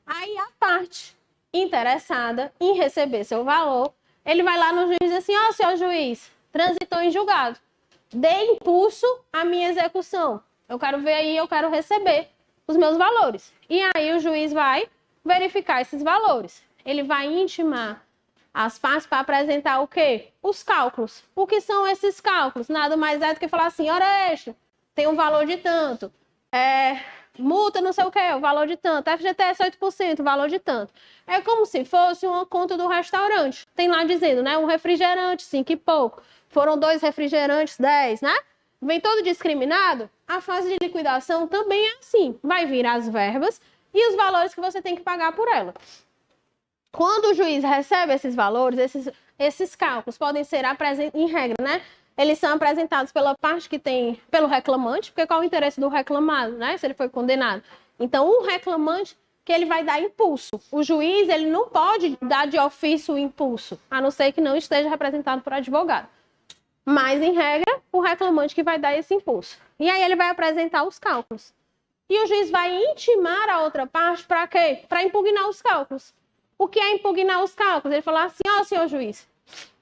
Aí a parte interessada em receber seu valor, ele vai lá no juiz e diz assim, ó, senhor juiz, transitou em julgado. Dê impulso à minha execução. Eu quero ver aí, eu quero receber os meus valores. E aí o juiz vai verificar esses valores. Ele vai intimar as partes para apresentar o quê? Os cálculos. O que são esses cálculos? Nada mais é do que falar assim, hora extra, tem um valor de tanto. Multa não sei o quê, o valor de tanto. FGTS 8%, o valor de tanto. É como se fosse uma conta do restaurante. Tem lá dizendo, né? Um refrigerante, 5 e pouco. Foram 2 refrigerantes, 10, né? Vem todo discriminado. A fase de liquidação também é assim. Vai vir as verbas e os valores que você tem que pagar por ela. Quando o juiz recebe esses valores, esses cálculos podem ser apresentados, em regra, né? Eles são apresentados pela parte que tem, pelo reclamante, porque qual é o interesse do reclamado, né? Se ele foi condenado. Então, o reclamante, que ele vai dar impulso. O juiz, ele não pode dar de ofício o impulso, a não ser que não esteja representado por advogado. Mas, em regra, o reclamante que vai dar esse impulso. E aí ele vai apresentar os cálculos. E o juiz vai intimar a outra parte para quê? Para impugnar os cálculos. O que é impugnar os cálculos? Ele fala assim, ó, senhor juiz,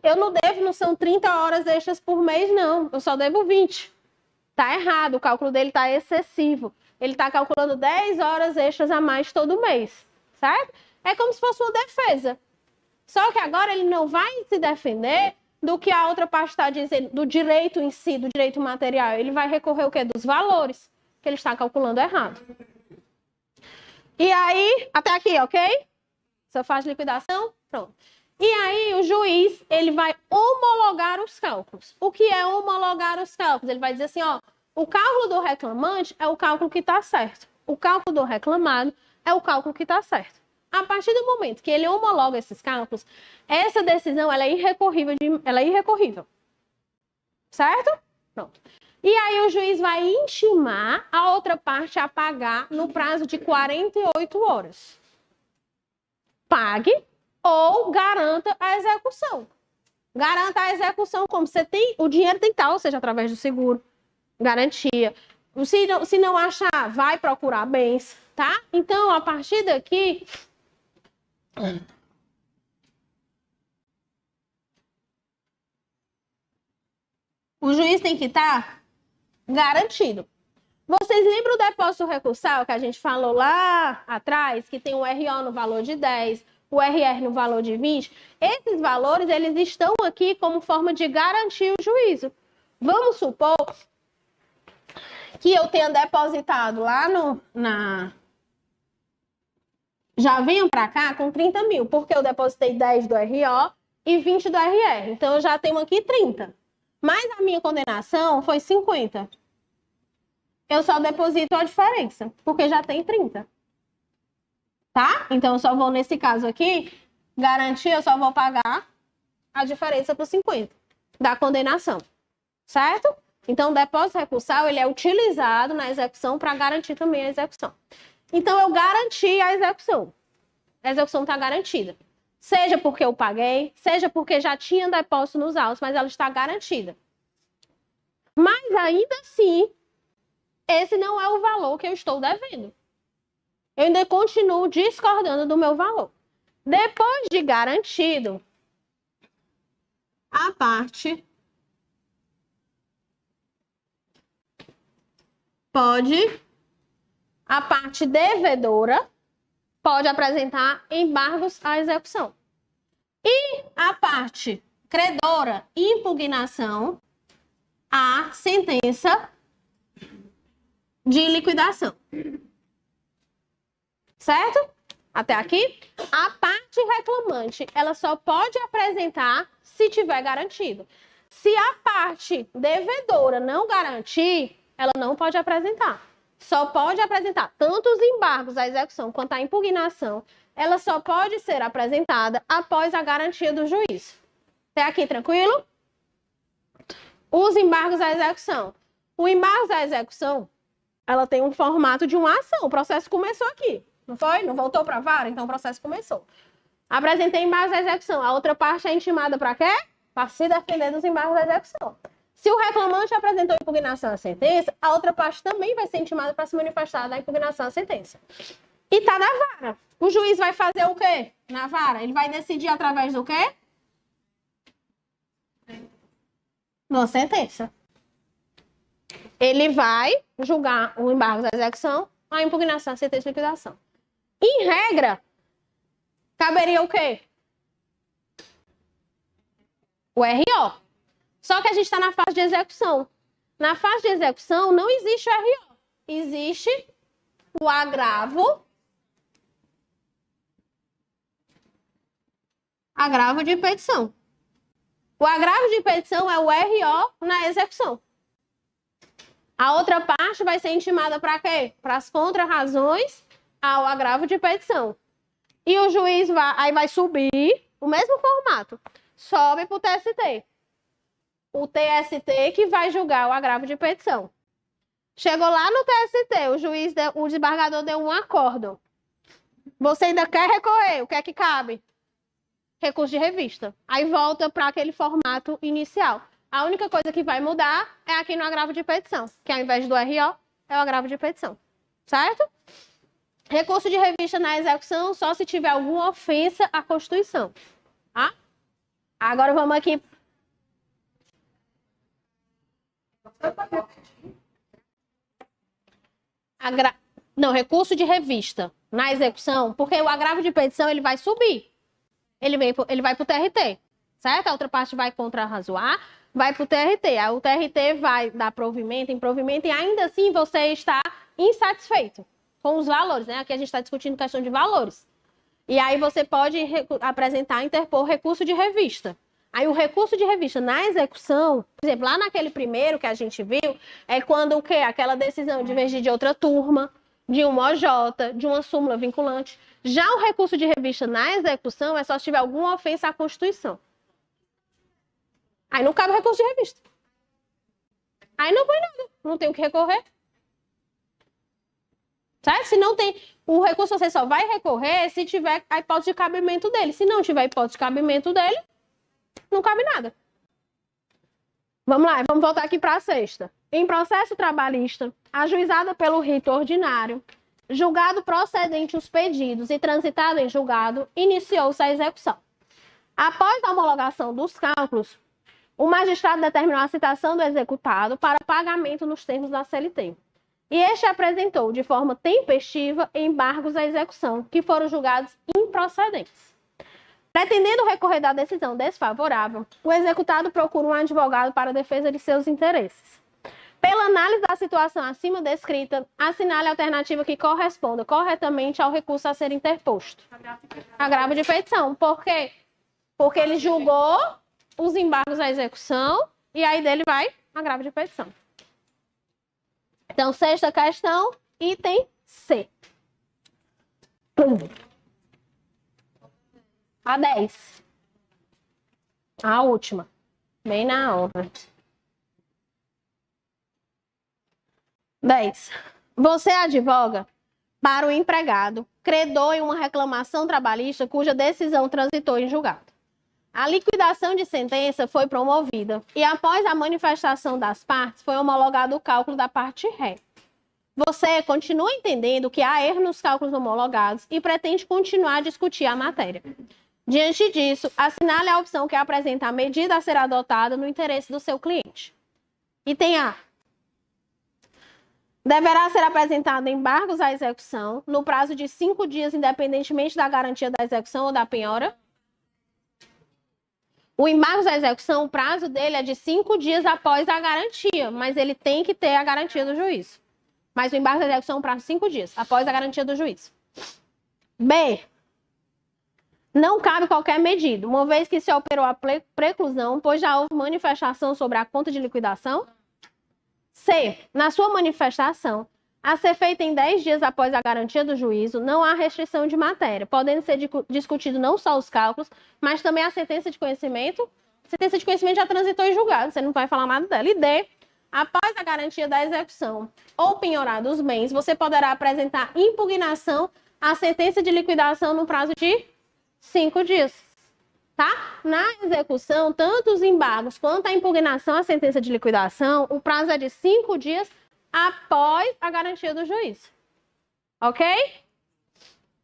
eu não devo, não são 30 horas extras por mês, não. Eu só devo 20. Tá errado, o cálculo dele tá excessivo. Ele tá calculando 10 horas extras a mais todo mês, certo? É como se fosse uma defesa. Só que agora ele não vai se defender do que a outra parte está dizendo, do direito em si, do direito material. Ele vai recorrer o quê? Dos valores que ele está calculando errado. E aí, até aqui, ok? Você faz liquidação? Pronto. E aí, o juiz, ele vai homologar os cálculos. O que é homologar os cálculos? Ele vai dizer assim, ó, o cálculo do reclamante é o cálculo que está certo. O cálculo do reclamado é o cálculo que está certo. A partir do momento que ele homologa esses cálculos, essa decisão ela é irrecorrível. Certo? Pronto. E aí, o juiz vai intimar a outra parte a pagar no prazo de 48 horas. Pague ou garanta a execução. Garanta a execução como? Você tem, o dinheiro tem que estar, ou seja, através do seguro, garantia. Se não achar, vai procurar bens, tá? Então, a partir daqui, o juiz tem que estar garantido. Vocês lembram do depósito recursal que a gente falou lá atrás, que tem o RO no valor de 10, o RR no valor de 20? Esses valores, eles estão aqui como forma de garantir o juízo. Vamos supor que eu tenha depositado lá já venham para cá com 30 mil, porque eu depositei 10 do RO e 20 do RR. Então, eu já tenho aqui 30. Mas a minha condenação foi 50. Eu só deposito a diferença, porque já tem 30. Tá? Então, eu só vou, nesse caso aqui, garantir, eu só vou pagar a diferença por 50 da condenação. Certo? Então, o depósito recursal, ele é utilizado na execução para garantir também a execução. Então, eu garanti a execução. A execução está garantida. Seja porque eu paguei, seja porque já tinha depósito nos autos, mas ela está garantida. Mas, ainda assim, esse não é o valor que eu estou devendo. Eu ainda continuo discordando do meu valor. Depois de garantido, a parte devedora pode apresentar embargos à execução. E a parte credora, impugnação à sentença de liquidação. Certo? Até aqui? A parte reclamante, ela só pode apresentar se tiver garantido. Se a parte devedora não garantir, ela não pode apresentar. Só pode apresentar tanto os embargos à execução quanto a impugnação. Ela só pode ser apresentada após a garantia do juiz. Até aqui, tranquilo? Os embargos à execução. O embargo à execução, ela tem um formato de uma ação. O processo começou aqui. Não foi? Não voltou para a vara? Então o processo começou. Apresentei embargos à execução. A outra parte é intimada para quê? Para se defender dos embargos à execução. Se o reclamante apresentou impugnação à sentença, a outra parte também vai ser intimada para se manifestar da impugnação à sentença. E está na vara. O juiz vai fazer o quê na vara? Ele vai decidir através do quê? Da sentença. Ele vai julgar o embargo da execução, a impugnação, a sentença de liquidação. Em regra, caberia o quê? O RO. Só que a gente está na fase de execução. Na fase de execução não existe o RO. Existe o agravo de petição. O agravo de petição é o RO na execução. A outra parte vai ser intimada para quê? Para as contrarrazões ao agravo de petição. E o juiz vai subir o mesmo formato. Sobe para o TST. O TST que vai julgar o agravo de petição. Chegou lá no TST, o desembargador deu um acórdão. Você ainda quer recorrer? O que é que cabe? Recurso de revista. Aí volta para aquele formato inicial. A única coisa que vai mudar é aqui no agravo de petição, que ao invés do RO, é o agravo de petição. Certo? Recurso de revista na execução só se tiver alguma ofensa à Constituição. Tá? Agora vamos aqui. Não, recurso de revista na execução, porque o agravo de petição ele vai subir. Ele vai para o TRT, certo? A outra parte vai contrarrazoar, vai para o TRT. Aí o TRT vai dar provimento, improvimento, e ainda assim você está insatisfeito com os valores, né? Aqui a gente está discutindo questão de valores. E aí você pode apresentar, interpor recurso de revista. Aí o recurso de revista na execução, por exemplo, lá naquele primeiro que a gente viu, é quando o quê? Aquela decisão divergir de outra turma, de uma OJ, de uma súmula vinculante. Já o recurso de revista na execução é só se tiver alguma ofensa à Constituição. Aí não cabe recurso de revista. Aí não foi nada, não tem o que recorrer. Certo? Se não tem, o recurso você só vai recorrer se tiver a hipótese de cabimento dele. Se não tiver hipótese de cabimento dele, não cabe nada. Vamos lá, vamos voltar aqui para a sexta. Em processo trabalhista, ajuizada pelo rito ordinário, julgado procedente os pedidos e transitado em julgado, iniciou-se a execução. Após a homologação dos cálculos, o magistrado determinou a citação do executado para pagamento nos termos da CLT. E este apresentou, de forma tempestiva, embargos à execução, que foram julgados improcedentes. Pretendendo recorrer da decisão desfavorável, o executado procura um advogado para a defesa de seus interesses. Pela análise da situação acima descrita, assinale a alternativa que corresponda corretamente ao recurso a ser interposto. Agravo de petição. Por quê? Porque ele julgou os embargos à execução e aí dele vai agravo de petição. Então, sexta questão, item C. A 10. A última. Bem na hora. 10. Você advoga para o empregado, credor em uma reclamação trabalhista cuja decisão transitou em julgado. A liquidação de sentença foi promovida e, após a manifestação das partes, foi homologado o cálculo da parte ré. Você continua entendendo que há erro nos cálculos homologados e pretende continuar a discutir a matéria. Diante disso, assinale a opção que apresenta a medida a ser adotada no interesse do seu cliente. Item A. Deverá ser apresentado embargos à execução no prazo de 5 dias, independentemente da garantia da execução ou da penhora. O embargo à execução, o prazo dele é de 5 dias após a garantia, mas ele tem que ter a garantia do juiz. Mas o embargo à execução é um prazo de 5 dias após a garantia do juiz. B. Não cabe qualquer medida, uma vez que se operou a preclusão, pois já houve manifestação sobre a conta de liquidação. C. Na sua manifestação, a ser feita em 10 dias após a garantia do juízo, não há restrição de matéria, podendo ser discutido não só os cálculos, mas também a sentença de conhecimento. A sentença de conhecimento já transitou em julgado, você não vai falar nada dela. E D. Após a garantia da execução ou penhorar dos bens, você poderá apresentar impugnação à sentença de liquidação no prazo de 5 dias. Tá? Na execução, tanto os embargos quanto a impugnação à sentença de liquidação, o prazo é de 5 dias após a garantia do juiz. Ok?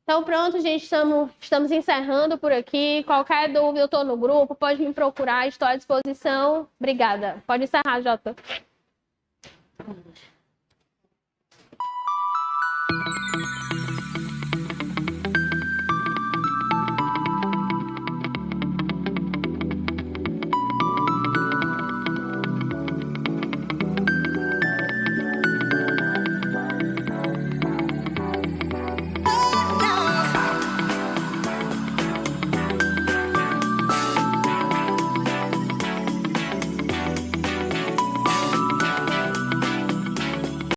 Então, pronto, gente, estamos encerrando por aqui. Qualquer dúvida, eu estou no grupo, pode me procurar, estou à disposição. Obrigada. Pode encerrar, Jota.